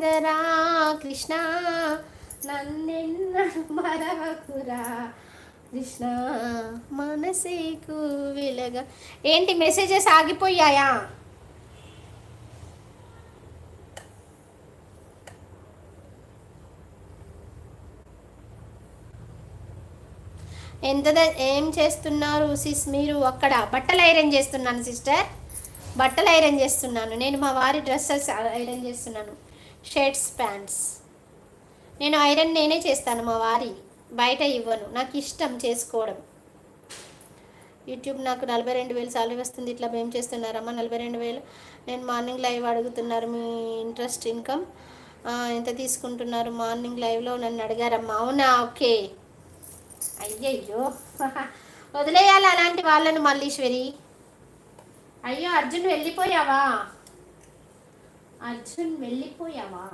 మరవకురా కృష్ణ, నన్నెన్నడు మరవకురా కృష్ణ, మనసేకు వెలగా. ఏంటి మెసేజెస్ ఆగిపోయాయా? ఏం చేస్తున్నారు సిస్ మీరు అక్కడ? బట్టలు ఐరన్ చేస్తున్నాను సిస్టర్, బట్టలు ఐరన్ చేస్తున్నాను. నేను మా వారి డ్రెస్సెస్ ఐరన్ చేస్తున్నాను, షర్ట్స్ ప్యాంట్స్. నేను ఐరన్ నేనే చేస్తాను, మా వారి బయట ఇవ్వను, నాకు ఇష్టం చేసుకోవడం. యూట్యూబ్ నాకు 42,000 సాలరీ వస్తుంది, ఇట్లా ఏం చేస్తున్నారమ్మా? 42,000. నేను మార్నింగ్ లైవ్ అడుగుతున్నారు, మీ ఇంట్రెస్ట్ ఇన్కమ్ ఎంత తీసుకుంటున్నారు? మార్నింగ్ లైవ్లో నన్ను అడిగారమ్మా. అవునా, ఓకే. అయ్యయ్యో, వదిలేయాలి అలాంటి వాళ్ళను మల్లీశ్వరి. అయ్యో అర్జున్ వెళ్ళిపోయావా? అర్జున్ వెళ్ళిపోయావా?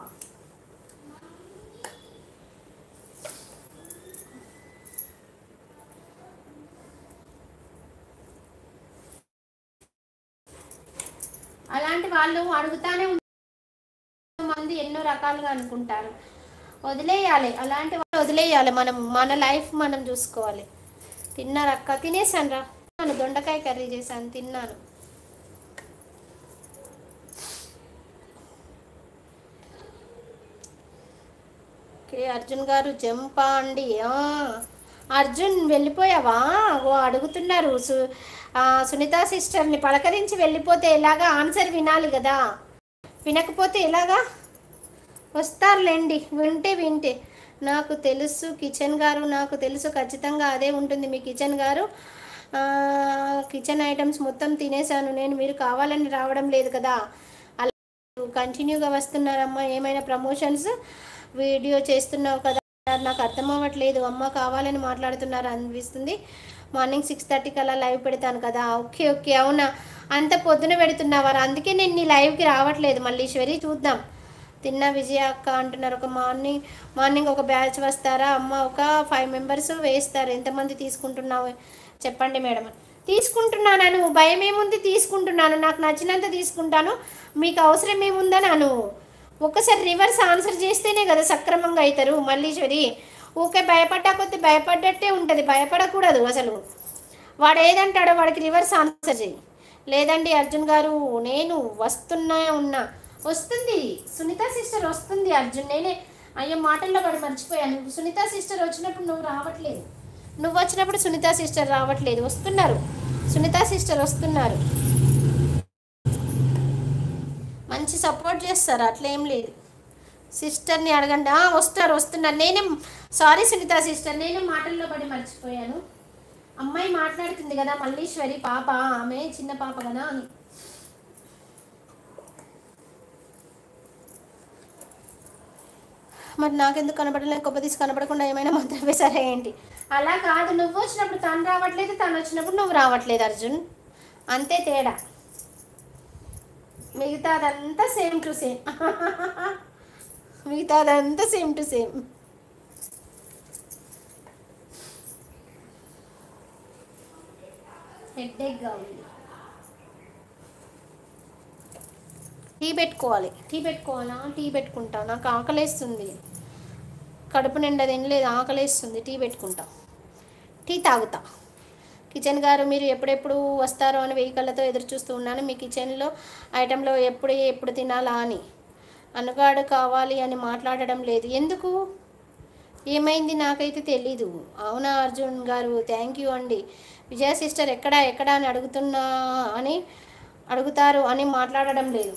అలాంటి వాళ్ళు అడుగుతానే మంది ఎన్నో రకాలుగా అనుకుంటారు. వదిలేయాలి, అలాంటి వాళ్ళు వదిలేయాలి. మనం మన లైఫ్ మనం చూసుకోవాలి. తిన్నారక్క? తినేసాను రా, దొండకాయ కర్రీ చేశాను, తిన్నాను. ఓకే అర్జున్ గారు జంపా అండి. అర్జున్ వెళ్ళిపోయావా? ఓ అడుగుతున్నారు. సునీత సిస్టర్ని పలకరించి వెళ్ళిపోతే ఎలాగా? ఆన్సర్ వినాలి కదా, వినకపోతే ఎలాగా? వస్తారులేండి, వింటే. నాకు తెలుసు కిచెన్ గారు, నాకు తెలుసు ఖచ్చితంగా అదే ఉంటుంది మీ కిచెన్ గారు. కిచెన్ ఐటమ్స్ మొత్తం తినేసాను నేను, మీరు కావాలని రావడం లేదు కదా, అలా కంటిన్యూగా వస్తున్నారమ్మా. ఏమైనా ప్రమోషన్స్ వీడియో చేస్తున్నావు కదా, నాకు అర్థం అవ్వట్లేదు. అమ్మ కావాలని మాట్లాడుతున్నారు అనిపిస్తుంది. మార్నింగ్ 6:30కి అలా లైవ్ పెడతాను కదా. ఓకే ఓకే, అవునా? అంత పొద్దున పెడుతున్నావారు, అందుకే నేను నీ లైవ్కి రావట్లేదు మల్లీశ్వరి. చూద్దాం. తిన్న విజయ అక్క అంటున్నారు, ఒక మార్నింగ్ ఒక బ్యాచ్ వస్తారా అమ్మ? ఒక 5 మెంబర్స్ వేస్తారు. ఎంతమంది తీసుకుంటున్నావు చెప్పండి మేడం. తీసుకుంటున్నాను, భయం ఏముంది? తీసుకుంటున్నాను, నాకు నచ్చినంత తీసుకుంటాను. మీకు అవసరం ఏముందన్నాను? ఒక్కసారి రివర్స్ ఆన్సర్ చేస్తేనే కదా సక్రమంగా అవుతారు మల్లీశ్వరి. ఊకే భయపడ్డా కొద్ది భయపడ్డట్టే ఉంటుంది, భయపడకూడదు అసలు. వాడు ఏదంటాడో వాడికి రివర్స్ ఆన్సర్ చేయి. లేదండి అర్జున్ గారు, నేను ఉన్నా. వస్తుంది సునీత సిస్టర్, వస్తుంది అర్జున్. నేనే అయ్యో మాటల్లో పడి మర్చిపోయాను. సునీత సిస్టర్ వచ్చినప్పుడు నువ్వు రావట్లేదు, నువ్వు వచ్చినప్పుడు సునీత సిస్టర్ రావట్లేదు. వస్తున్నారు, సునీత సిస్టర్ వస్తున్నారు. మంచి సపోర్ట్ చేస్తారు, అట్లేం లేదు. సిస్టర్ని అడగండి. వస్తున్నారు. నేనే సారీ సునీత సిస్టర్, నేను మాటల్లో పడి మర్చిపోయాను. అమ్మాయి మాట్లాడుతుంది కదా మల్లీశ్వరి పాప, ఆమె చిన్న పాప కదా అని. మరి నాకెందుకు కనపడలేదు? గొప్ప తీసి కనపడకుండా ఏమైనా మంత్రం వేసారా ఏంటి? అలా కాదు, నువ్వు వచ్చినప్పుడు తను రావట్లేదు, తను వచ్చినప్పుడు నువ్వు రావట్లేదు అర్జున్, అంతే తేడా. మిగతాదంతా సేమ్ టు సేమ్. మిగతాదంతా సేమ్ టు సేమ్. హెడ్ఏక్గా ఉంది. టీ పెట్టుకోవాలా? టీ పెట్టుకుంటా, నాకు ఆకలేస్తుంది. కడుపు నిండా తినలేదు, ఆకలేస్తుంది. టీ పెట్టుకుంటా, టీ తాగుతా. కిచెన్ గారు, మీరు ఎప్పుడెప్పుడు వస్తారో అని వెహికల్లతో ఎదురు చూస్తూ ఉన్నాను. మీ కిచెన్లో ఐటెంలో ఎప్పుడు తినాలా అని. అనుగాడు కావాలి అని మాట్లాడడం లేదు, ఎందుకు? ఏమైంది? నాకైతే తెలీదు. అవునా అర్జున్ గారు, థ్యాంక్ యూ అండి. విజయ సిస్టర్ ఎక్కడ అని అడుగుతారు అని మాట్లాడడం లేదు.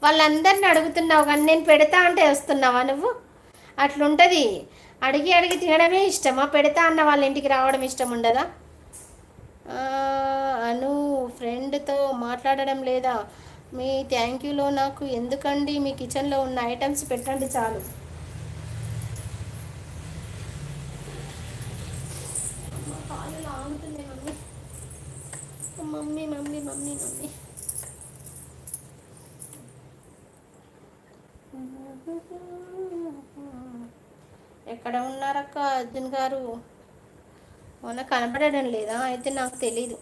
వాళ్ళందరిని అడుగుతున్నావు కానీ నేను పెడతా అంటే వస్తున్నావా నువ్వు? అట్లుంటుంది. అడిగి తినడమే ఇష్టమా? పెడతా అన్న వాళ్ళ ఇంటికి రావడం ఇష్టం ఉండదా? అను ఫ్రెండ్తో మాట్లాడడం లేదా? మీ థ్యాంక్ యూలో నాకు ఎందుకండి? మీ కిచెన్లో ఉన్న ఐటమ్స్ పెట్టండి చాలు. కాళ్ళు లాగుతుంది మమ్మీ. ఎక్కడ ఉన్నారక్క అర్జున్ గారు? మొన్న కనపడడం లేదా? అయితే నాకు తెలీదు.